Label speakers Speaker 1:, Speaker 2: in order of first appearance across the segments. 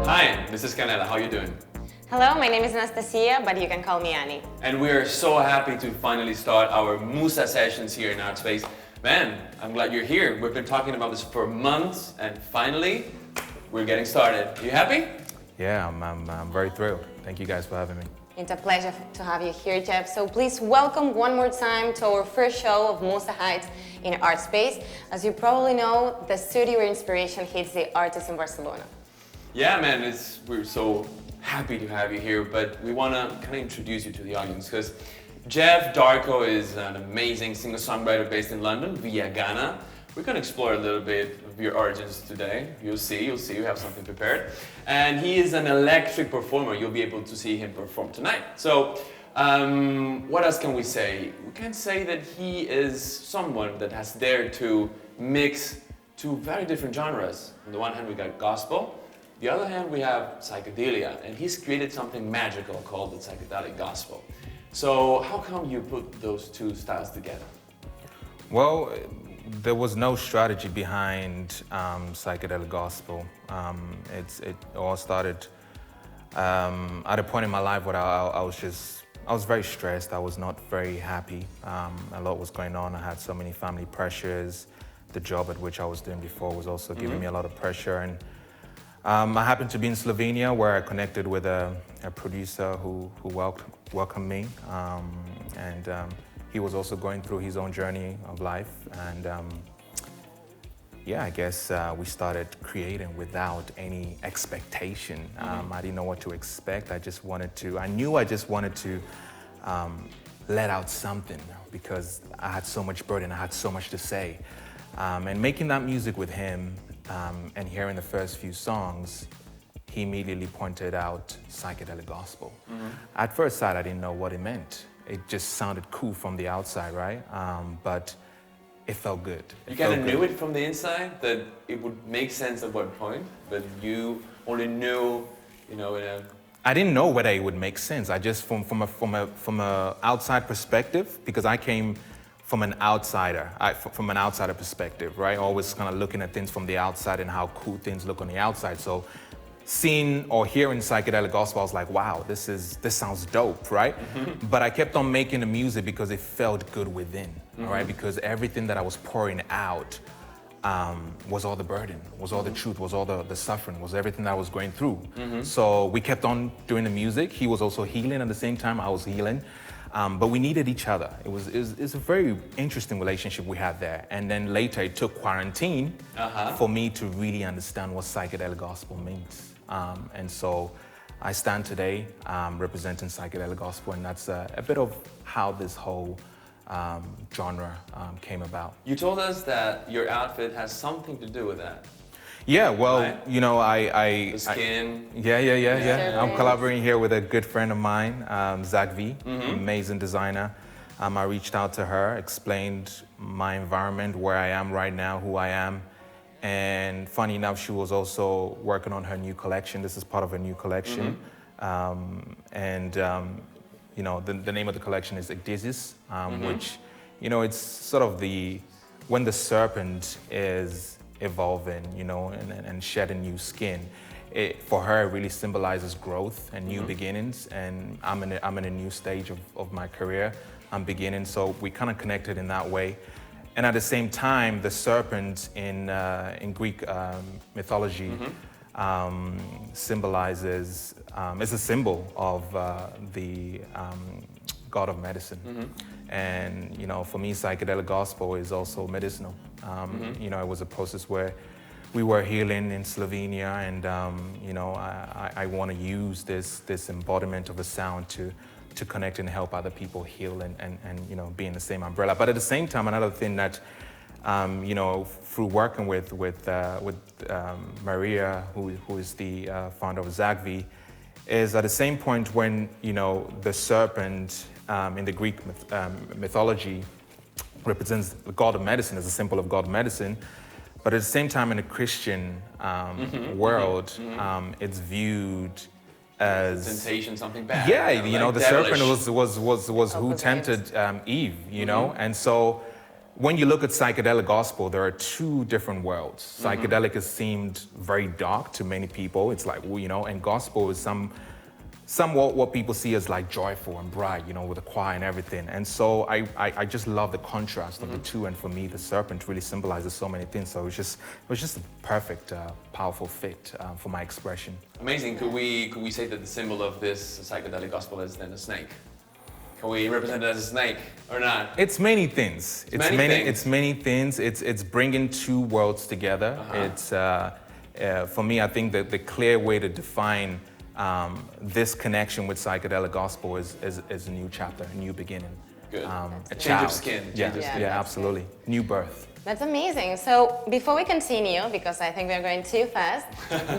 Speaker 1: Hi, this is Canela. How are you doing?
Speaker 2: Hello, my name is Anastasia, but you can call me Annie.
Speaker 1: And we are so happy to finally start our Musa sessions here in Artspace. Man, I'm glad you're here. We've been talking about this for months, and finally, we're getting started. Are you happy?
Speaker 3: Yeah, I'm very thrilled. Thank you guys for having me.
Speaker 2: It's a pleasure to have you here, Jeff. So please welcome one more time to our first show of Musa Heights in Artspace. As you probably know, the studio where inspiration hits the artists in Barcelona.
Speaker 1: Yeah, man, we're so happy to have you here, but we want to kind of introduce you to the audience because Jeff Darko is an amazing singer-songwriter based in London, via Ghana. We're going to explore a little bit of your origins today. You'll see, we have something prepared. And he is an electric performer. You'll be able to see him perform tonight. So, what else can we say? We can say that he is someone that has dared to mix two very different genres. On the one hand, we got gospel. On the other hand, we have psychedelia, and he's created something magical called the psychedelic gospel. So how come you put those two styles together?
Speaker 3: Well, there was no strategy behind psychedelic gospel. It all started at a point in my life where I was very stressed. I was not very happy. A lot was going on. I had so many family pressures. The job at which I was doing before was also giving me a lot of pressure. And I happened to be in Slovenia where I connected with a producer who welcomed me. He was also going through his own journey of life. And I guess we started creating without any expectation. I didn't know what to expect. I just wanted to let out something because I had so much burden, I had so much to say. And making that music with him, and hearing the first few songs, he immediately pointed out psychedelic gospel. At first sight, I didn't know what it meant. It just sounded cool from the outside, right? But it felt good.
Speaker 1: You kind of knew it from the inside that it would make sense at what point, but you only knew,
Speaker 3: I didn't know whether it would make sense. I just, from a outside perspective, because I came from an outsider perspective, right? Always kind of looking at things from the outside and how cool things look on the outside. So seeing or hearing psychedelic gospel, I was like, wow, this sounds dope, right? But I kept on making the music because it felt good within, all right? Because everything that I was pouring out was all the burden, was all the truth, was all the suffering, was everything that I was going through. So we kept on doing the music. He was also healing at the same time, I was healing. But we needed each other. It was a very interesting relationship we had there. And then later it took quarantine for me to really understand what psychedelic gospel means. And so I stand today representing psychedelic gospel, and that's a bit of how this whole genre came about.
Speaker 1: You told us that your outfit has something to do with that.
Speaker 3: Yeah, well,
Speaker 1: right.
Speaker 3: The
Speaker 1: skin.
Speaker 3: Yeah. I'm collaborating here with a good friend of mine, Zach V, amazing designer. I reached out to her, explained my environment, where I am right now, who I am. And funny enough, she was also working on her new collection. This is part of her new collection. The name of the collection is Ecdysis, which, it's sort of when the serpent is evolving, and shedding new skin. For her, it really symbolizes growth and new beginnings. And I'm in a new stage of my career. I'm beginning, so we kind of connected in that way. And at the same time, the serpent in Greek mythology symbolizes, is a symbol of the god of medicine. And for me, psychedelic gospel is also medicinal. It was a process where we were healing in Slovenia, and I want to use this embodiment of a sound to connect and help other people heal and be in the same umbrella. But at the same time, another thing that through working with Maria, who is the founder of Zagvi, is at the same point when the serpent in the Greek mythology represents the god of medicine, as a symbol of god of medicine, but at the same time in the Christian world, it's viewed as
Speaker 1: temptation, something bad.
Speaker 3: Yeah,
Speaker 1: like
Speaker 3: the
Speaker 1: devilish.
Speaker 3: serpent was who tempted Eve, and so when you look at psychedelic gospel, there are two different worlds. Psychedelic has seemed very dark to many people. It's like, well, you know, and gospel is somewhat what people see as like joyful and bright, you know, with the choir and everything. And so I just love the contrast of the two. And for me, the serpent really symbolizes so many things. So it was just a perfect, powerful fit for my expression.
Speaker 1: Amazing. Could we say that the symbol of this psychedelic gospel is then a snake? Can we represent it as a snake or not?
Speaker 3: It's many things. It's many things. It's bringing two worlds together. It's for me, I think that the clear way to define this connection with psychedelic gospel is a new chapter, a new beginning.
Speaker 1: Good.
Speaker 3: A
Speaker 1: change of skin.
Speaker 3: Yeah, absolutely. New birth.
Speaker 2: That's amazing. So before we continue, because I think we're going too fast,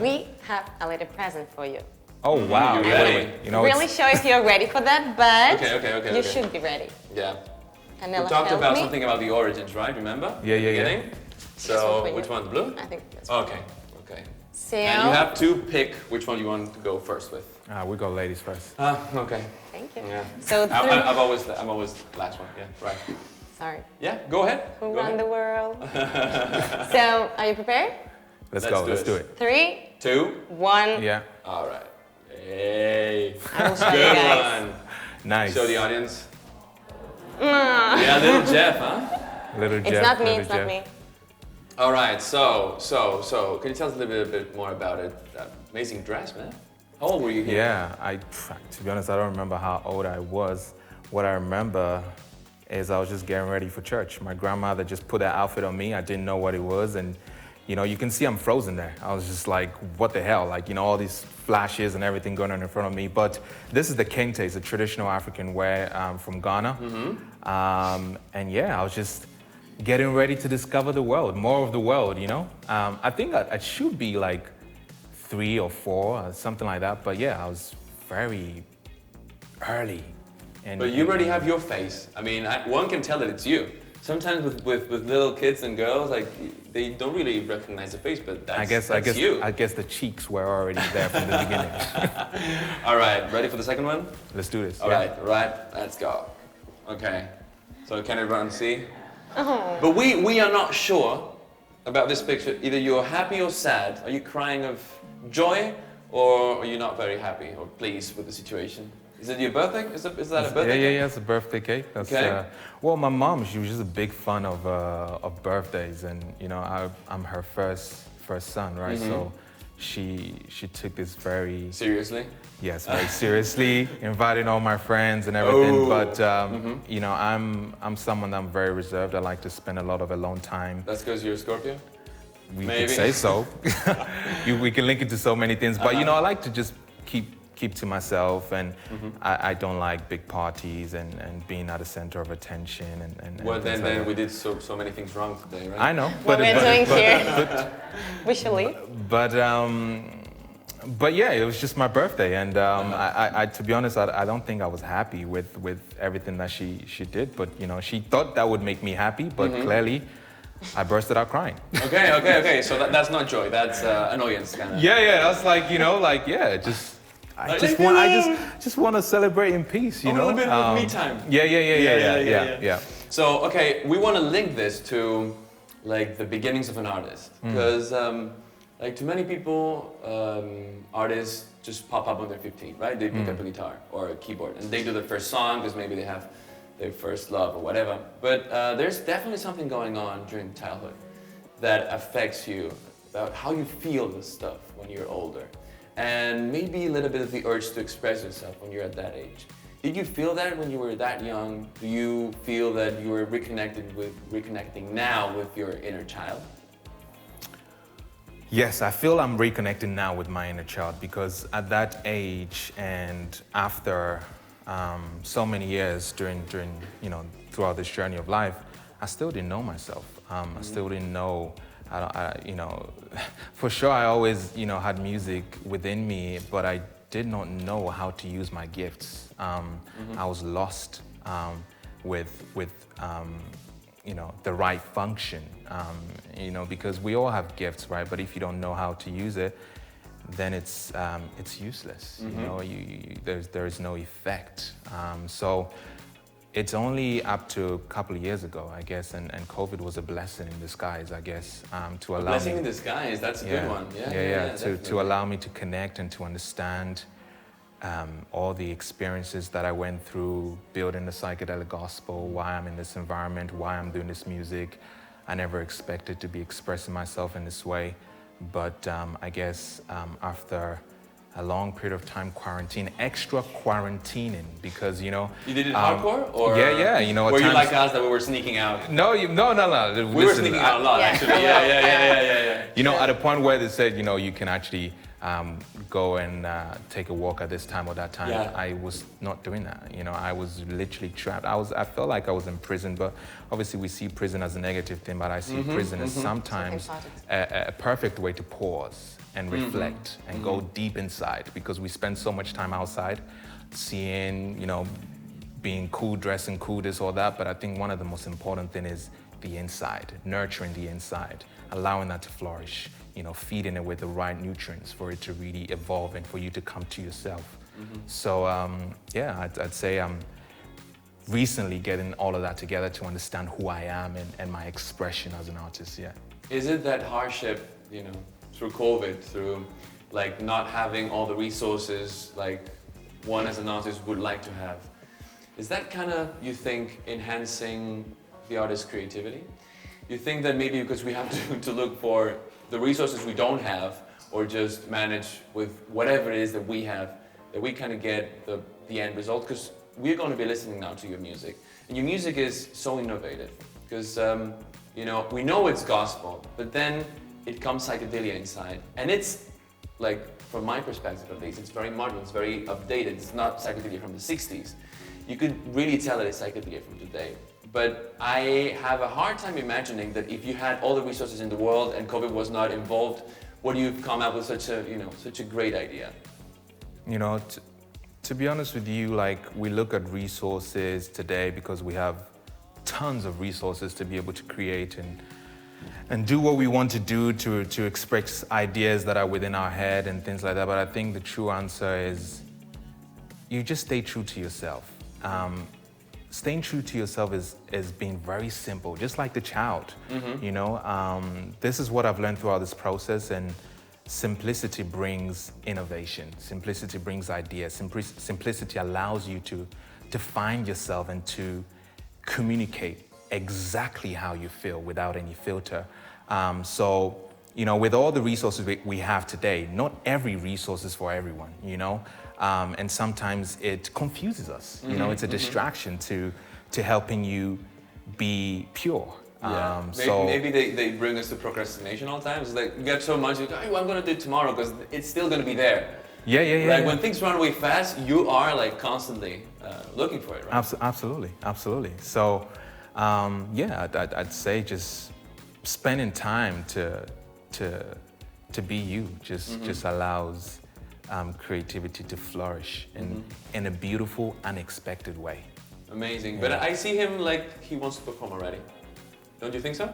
Speaker 2: we have a little present for you.
Speaker 3: Oh wow!
Speaker 1: You ready?
Speaker 3: You know,
Speaker 2: Really sure if you're ready for that, but
Speaker 1: okay.
Speaker 2: you should be ready.
Speaker 1: Yeah.
Speaker 2: Camilla,
Speaker 1: We talked
Speaker 2: help
Speaker 1: about
Speaker 2: me.
Speaker 1: something about the origins, right? Remember?
Speaker 3: Yeah.
Speaker 1: So which one? Blue?
Speaker 2: I think that's
Speaker 1: Okay.
Speaker 2: So,
Speaker 1: And you have to pick which one you want to go first with.
Speaker 3: we go ladies first.
Speaker 1: Okay.
Speaker 2: thank you.
Speaker 1: Yeah.
Speaker 2: So
Speaker 1: I'm always last one. Yeah. Right.
Speaker 2: sorry.
Speaker 1: Yeah. Go ahead.
Speaker 2: Who
Speaker 1: Go
Speaker 2: run
Speaker 1: ahead.
Speaker 2: the world? So, are you prepared?
Speaker 3: Let's
Speaker 1: Let's
Speaker 3: do it.
Speaker 2: 3,
Speaker 1: 2.
Speaker 2: 1.
Speaker 3: Yeah.
Speaker 1: All right. Hey.
Speaker 2: I will show you
Speaker 1: Good
Speaker 2: guys.
Speaker 1: one.
Speaker 3: Nice.
Speaker 1: Show the audience. Yeah, little Jeff, huh?
Speaker 3: Little
Speaker 2: It's
Speaker 3: Jeff.
Speaker 2: not me.
Speaker 3: little
Speaker 2: It's not
Speaker 3: Jeff.
Speaker 2: me.
Speaker 1: All right. So, can you tell us a little bit more about it? Amazing dress, man. How old were you here?
Speaker 3: Yeah, to be honest, I don't remember how old I was. What I remember is I was just getting ready for church. My grandmother just put that outfit on me. I didn't know what it was, and you know, you can see I'm frozen there. I was just like, what the hell? Like, you know, all these flashes and everything going on in front of me. But this is the kente, it's a traditional African wear from Ghana. And yeah, I was just getting ready to discover the world, more of the world, you know? I think I should be like 3 or 4, or something like that. But yeah, I was very early.
Speaker 1: But you already have your face. I mean, one can tell that it's you. Sometimes with little kids and girls, like they don't really recognize the face, but that's you.
Speaker 3: I guess the cheeks were already there from the beginning.
Speaker 1: All right, ready for the second one?
Speaker 3: Let's do this.
Speaker 1: All right, let's go. Okay, so can everyone see? But we are not sure about this picture. Either you're happy or sad. Are you crying of joy, or are you not very happy or pleased with the situation? Is it your birthday? Is that a birthday?
Speaker 3: Yeah, it's a birthday cake. That's,
Speaker 1: okay.
Speaker 3: Well, my mom, she was just a big fan of birthdays, and you know, I'm her first son, right? So she took this very
Speaker 1: seriously.
Speaker 3: Yes, very seriously, inviting all my friends and everything. But you know, I'm someone that I'm very reserved. I like to spend a lot of alone time.
Speaker 1: That's because you're a Scorpio?
Speaker 3: We
Speaker 1: Maybe.
Speaker 3: could say so. We can link it to so many things, but you know, I like to just keep to myself, and I don't like big parties and being at the center of attention and
Speaker 1: well,
Speaker 3: things
Speaker 1: then
Speaker 3: like
Speaker 1: we did so many things wrong today, right?
Speaker 3: I know.
Speaker 2: What we're doing here. We should leave.
Speaker 3: But yeah, it was just my birthday, and I to be honest, I don't think I was happy with everything that she did. But you know, she thought that would make me happy, but clearly, I bursted out crying.
Speaker 1: Okay. So that's not joy. That's annoyance, kind of.
Speaker 3: Yeah. I was like, you know, like I just want to celebrate in peace, you know.
Speaker 1: A little bit of me time.
Speaker 3: Yeah.
Speaker 1: So okay, we want to link this to like the beginnings of an artist, because like to many people, artists just pop up when they're 15, right? They pick up a guitar or a keyboard and they do their first song because maybe they have their first love or whatever. But there's definitely something going on during childhood that affects you, about how you feel this stuff when you're older. And maybe a little bit of the urge to express yourself when you're at that age. Did you feel that when you were that young? Do you feel that you were reconnecting now with your inner child?
Speaker 3: Yes, I feel I'm reconnecting now with my inner child, because at that age and after so many years during you know, throughout this journey of life, I still didn't know myself. I still didn't know. You know, for sure I always, you know, had music within me, but I did not know how to use my gifts. I was lost with you know, the right function, you know, because we all have gifts, right? But if you don't know how to use it, then it's useless. You know, there is no effect. So It's only up to a couple of years ago, I guess, and COVID was a blessing in disguise, I guess, to allow
Speaker 1: Blessing
Speaker 3: me.
Speaker 1: in disguise, that's a good one.
Speaker 3: To allow me to connect and to understand all the experiences that I went through building the psychedelic gospel, why I'm in this environment, why I'm doing this music. I never expected to be expressing myself in this way, but I guess after a long period of time extra quarantining, because
Speaker 1: You did it hardcore, or
Speaker 3: yeah,
Speaker 1: were you like us that we were sneaking out?
Speaker 3: No.
Speaker 1: We were sneaking out a lot, actually. Yeah.
Speaker 3: At a point where they said, you can actually go and take a walk at this time or that time.
Speaker 1: Yeah.
Speaker 3: I was not doing that. I was literally trapped. I felt like I was in prison, but obviously we see prison as a negative thing, but I see prison as sometimes a perfect way to pause and reflect and go deep inside, because we spend so much time outside seeing, being cool, dressing cool, this or that, but I think one of the most important thing is the inside, nurturing the inside, allowing that to flourish, feeding it with the right nutrients for it to really evolve and for you to come to yourself. So I'd say I'm recently getting all of that together to understand who I am and my expression as an artist,
Speaker 1: Is it that hardship, through COVID, through like not having all the resources like one as an artist would like to have, is that kind of, you think, enhancing the artist's creativity? You think that maybe because we have to look for the resources we don't have, or just manage with whatever it is that we have, that we kind of get the end result? Because we're going to be listening now to your music, and your music is so innovative, because we know it's gospel, but then it comes psychedelia inside, and it's like, from my perspective at least, it's very modern, it's very updated. It's not psychedelia from the 60s. You could really tell that it's psychedelia from today. But I have a hard time imagining that if you had all the resources in the world and COVID was not involved, would you come up with such a great idea?
Speaker 3: To be honest with you, like, we look at resources today because we have tons of resources to be able to create and do what we want to do to express ideas that are within our head and things like that. But I think the true answer is you just stay true to yourself. Staying true to yourself is being very simple, just like the child. This is what I've learned throughout this process, and simplicity brings innovation. Simplicity brings ideas. Simplicity allows you to find yourself and to communicate exactly how you feel without any filter. With all the resources we have today, not every resource is for everyone, and sometimes it confuses us. It's a distraction to helping you be pure.
Speaker 1: Maybe they bring us to procrastination all the time. It's like, you get so much, you go, I'm going to do it tomorrow because it's still going to be there. Like when things run away fast, you are like constantly looking for it, right?
Speaker 3: Absolutely. So, I'd say just spending time to be you just allows creativity to flourish in a beautiful, unexpected way.
Speaker 1: Amazing. But I see him like he wants to perform already. Don't you think so?